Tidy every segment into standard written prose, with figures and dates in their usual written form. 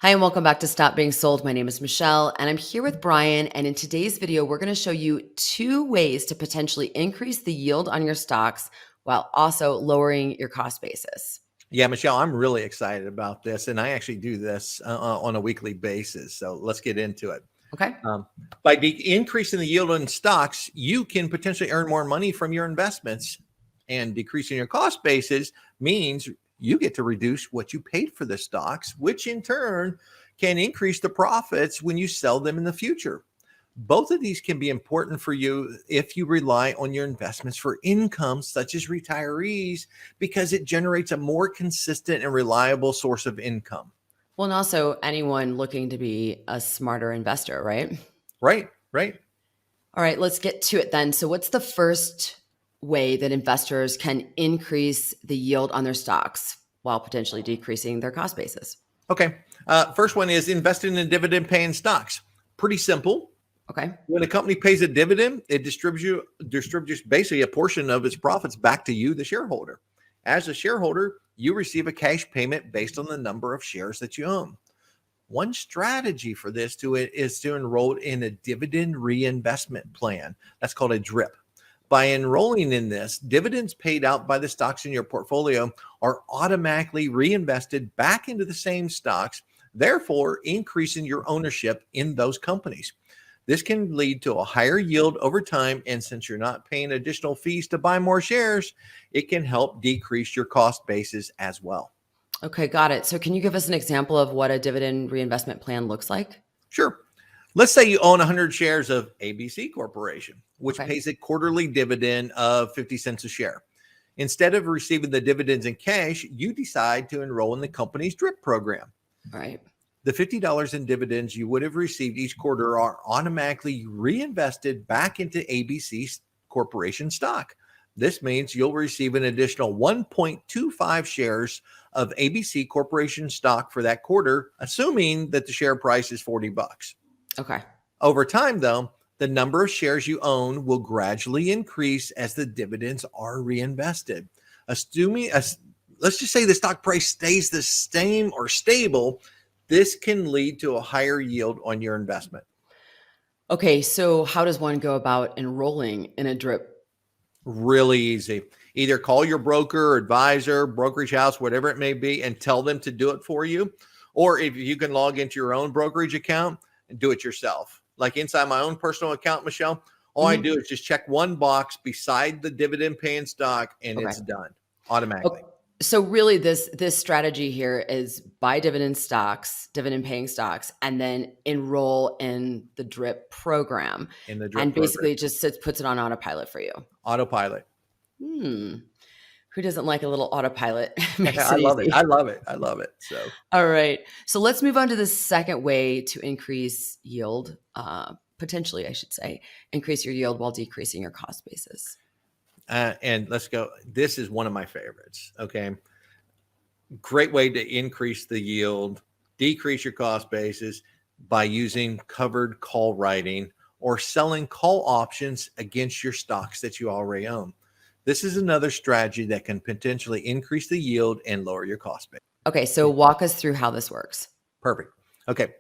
Hi, and welcome back to Stop Being Sold. My name is Michelle, and I'm here with Brian. And in today's video, we're going to show you 2 ways to potentially increase the yield on your stocks while also lowering your cost basis. Yeah, Michelle, I'm really excited about this, and I actually do this on a weekly basis. So let's get into it. Okay. Um, by increasing the yield on stocks, you can potentially earn more money from your investments, and decreasing your cost basis means you get to reduce what you paid for the stocks, which in turn can increase the profits when you sell them in the future. Both of these can be important for you if you rely on your investments for income, such as retirees, because it generates a more consistent and reliable source of income. Well, and also anyone looking to be a smarter investor, right? Right, right. All right, let's get to it then. So, what's the first way that investors can increase the yield on their stocks while potentially decreasing their cost basis? Okay. First one is investing in dividend paying stocks. Pretty simple. Okay. When a company pays a dividend, it distributes basically a portion of its profits back to you, the shareholder. As a shareholder, you receive a cash payment based on the number of shares that you own. One strategy for this is to enroll in a dividend reinvestment plan. That's called a DRIP. By enrolling in this, dividends paid out by the stocks in your portfolio are automatically reinvested back into the same stocks, therefore increasing your ownership in those companies. This can lead to a higher yield over time, and since you're not paying additional fees to buy more shares, it can help decrease your cost basis as well. Okay, got it. So, can you give us an example of what a dividend reinvestment plan looks like? Sure. Let's say you own 100 shares of ABC Corporation, which Okay. pays a quarterly dividend of 50 cents a share. Instead of receiving the dividends in cash, you decide to enroll in the company's DRIP program. All right. The $50 in dividends you would have received each quarter are automatically reinvested back into ABC Corporation stock. This means you'll receive an additional 1.25 shares of ABC Corporation stock for that quarter, assuming that the share price is 40 bucks. Okay. Over time, though, the number of shares you own will gradually increase as the dividends are reinvested. Assuming, let's just say the stock price stays the same or stable, this can lead to a higher yield on your investment. Okay. So, how does one go about enrolling in a drip? Really easy. Either call your broker, advisor, brokerage house, whatever it may be, and tell them to do it for you. Or if you can log into your own brokerage account and do it yourself. Like inside my own personal account, Michelle, all I do is just check one box beside the dividend paying stock and Okay. it's done Okay. automatically So really this strategy here is buy dividend paying stocks, and then enroll in the drip program. in the And drip program. basically it just puts it on autopilot for you. Autopilot. Hmm. Who doesn't like a little autopilot? Makes I it love it. easy. I love it. I love it. So All right. So let's move on to the second way to increase yield. Potentially, I should say, increase your yield while decreasing your cost basis. and let's go. This is one of my favorites. Okay. Great way to increase the yield, decrease your cost basis by using covered call writing or selling call options against your stocks that you already own. This is another strategy that can potentially increase the yield and lower your cost base. Okay, so walk us through how this works. Perfect. Okay.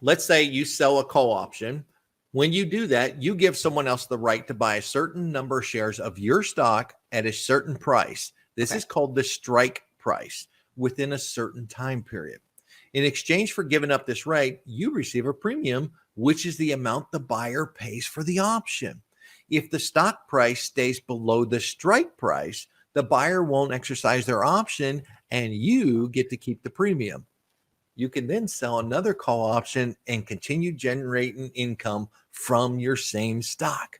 Let's say you sell a call option. When you do that, you give someone else the right to buy a certain number of shares of your stock at a certain price. This Okay. is called the strike price within a certain time period. In exchange for giving up this right, you receive a premium, which is the amount the buyer pays for the option. If the stock price stays below the strike price, the buyer won't exercise their option and you get to keep the premium. You can then sell another call option and continue generating income from your same stock.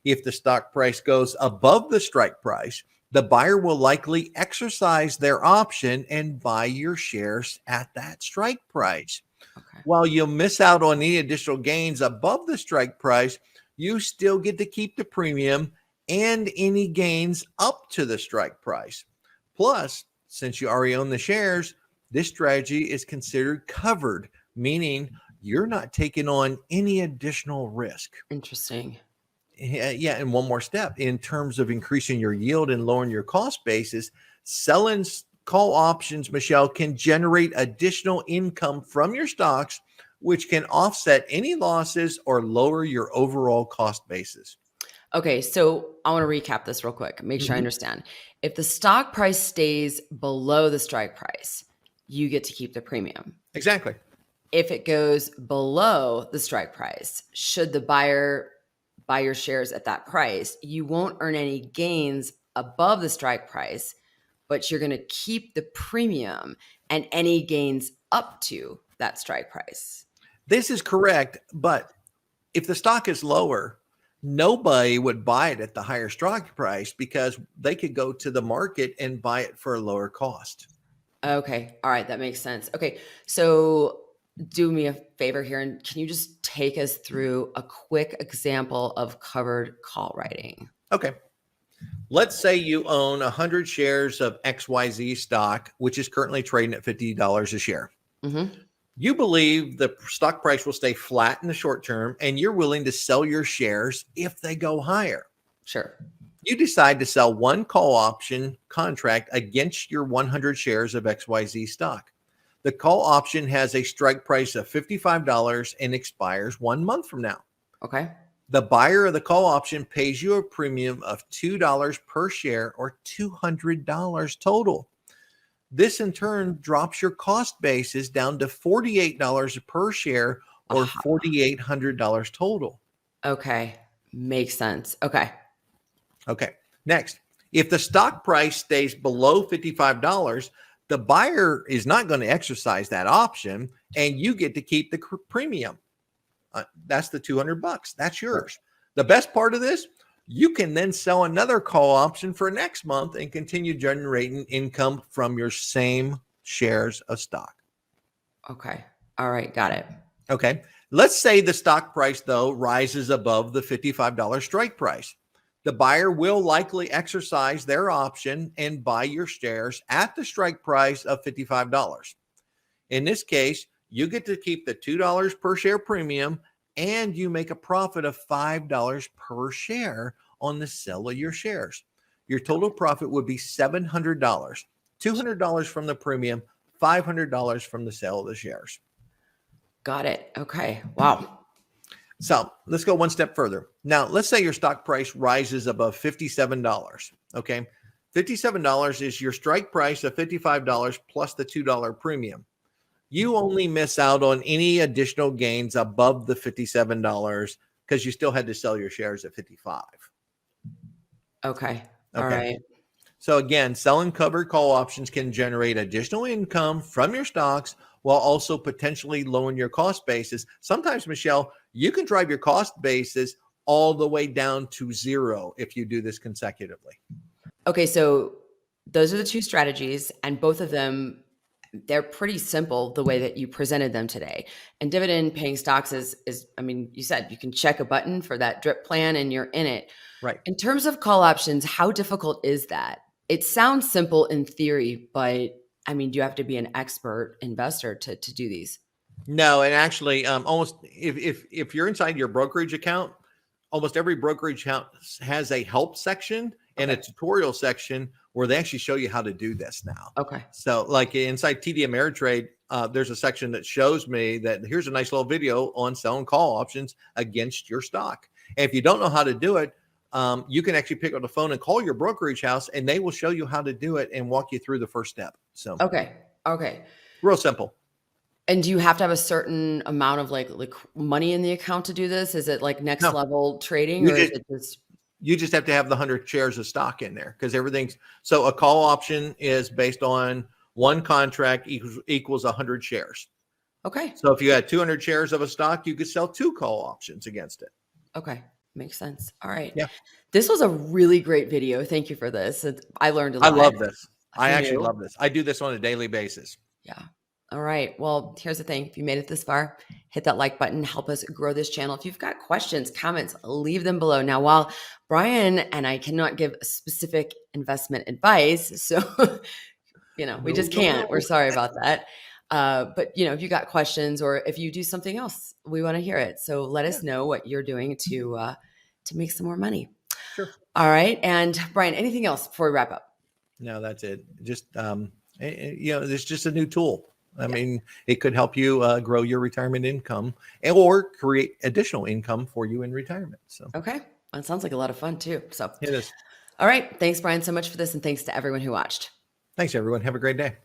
If the stock price goes above the strike price, the buyer will likely exercise their option and buy your shares at that strike price. Okay. While you'll miss out on any additional gains above the strike price, you still get to keep the premium and any gains up to the strike price. Plus, since you already own the shares, this strategy is considered covered, meaning you're not taking on any additional risk. Interesting. Yeah, and one more step in terms of increasing your yield and lowering your cost basis, selling Call options, Michelle, can generate additional income from your stocks, which can offset any losses or lower your overall cost basis. Okay, so I want to recap this real quick, make sure I Mhm. understand. If the stock price stays below the strike price, you get to keep the premium. Exactly. If it goes below the strike price, should the buyer buy your shares at that price, you won't earn any gains above the strike price, but you're going to keep the premium and any gains up to that strike price. This is correct, but if the stock is lower, nobody would buy it at the higher strike price because they could go to the market and buy it for a lower cost. Okay. All right. That makes sense. Okay. So do me a favor here and can you just take us through a quick example of covered call writing? Okay. Let's say you own 100 shares of XYZ stock, which is currently trading at $50 a share. Mm-hmm. You believe the stock price will stay flat in the short term, and you're willing to sell your shares if they go higher. Sure. You decide to sell one call option contract against your 100 shares of XYZ stock. The call option has a strike price of $55 and expires 1 month from now. Okay. The buyer of the call option pays you a premium of $2 per share or $200 total. This in turn drops your cost basis down to $48 per share or Aha. $4,800 total. Okay. Makes sense. Okay. Okay. Next, if the stock price stays below $55, the buyer is not going to exercise that option and you get to keep the premium. That's the $200. That's yours. The best part of this, you can then sell another call option for next month and continue generating income from your same shares of stock. Okay. All right. Got it. Okay. Let's say the stock price, though, rises above the $55 strike price. The buyer will likely exercise their option and buy your shares at the strike price of $55. In this case, you get to keep the $2 per share premium and you make a profit of $5 per share on the sale of your shares. Your total profit would be $700, $200 from the premium, $500 from the sale of the shares. Got it. Okay. Wow. So let's go one step further. Now, let's say your stock price rises above $57. Okay. $57 is your strike price of $55 plus the $2 premium. You only miss out on any additional gains above the $57 because you still had to sell your shares at 55. Okay. All Okay. right. So again, selling covered call options can generate additional income from your stocks while also potentially lowering your cost basis. Sometimes, Michelle, you can drive your cost basis all the way down to zero if you do this consecutively. Okay. So those are the two strategies, and both of them, they're pretty simple the way that you presented them today. And dividend paying stocks is, I mean, you said you can check a button for that drip plan and you're in it. Right. In terms of call options, how difficult is that? It sounds simple in theory, but I mean, do you have to be an expert investor to do these? No, and actually, almost if you're inside your brokerage account, almost every brokerage account has a help section and a Okay. tutorial section where they actually show you how to do this now. Okay. So, like inside TD Ameritrade, there's a section that shows me that here's a nice little video on selling call options against your stock. And if you don't know how to do it, you can actually pick up the phone and call your brokerage house, and they will show you how to do it and walk you through the first step. So, Okay. Okay. real simple. And do you have to have a certain amount of like money in the account to do this? Is it like next No, level trading, you or is just it just you just have to have the 100 shares of stock in there because everything's so a call option is based on one contract equals 100 shares. okay? So if you had 200 shares of a stock, you could sell two call options against it. Okay. Makes sense. All right. Yeah. This was a really great video. Thank you for this. I learned a I lot love this. I actually new. love this. I do this on a daily basis. Yeah. All right. Well, here's the thing. If you made it this far, hit that like button, help us grow this channel. If you've got questions, comments, leave them below. Now, while Brian and I cannot give specific investment advice, so, we just can't. We're sorry about that. But, if you got questions or if you do something else, we want to hear it. So let us know what you're doing to make some more money. Sure. All right. And Brian, anything else before we wrap up? No, that's it. Just It's just a new tool. I mean, it could help you grow your retirement income or create additional income for you in retirement. So Okay. That sounds like a lot of fun too. So, it is. all right. Thanks, Brian, so much for this. And thanks to everyone who watched. Thanks, everyone. Have a great day.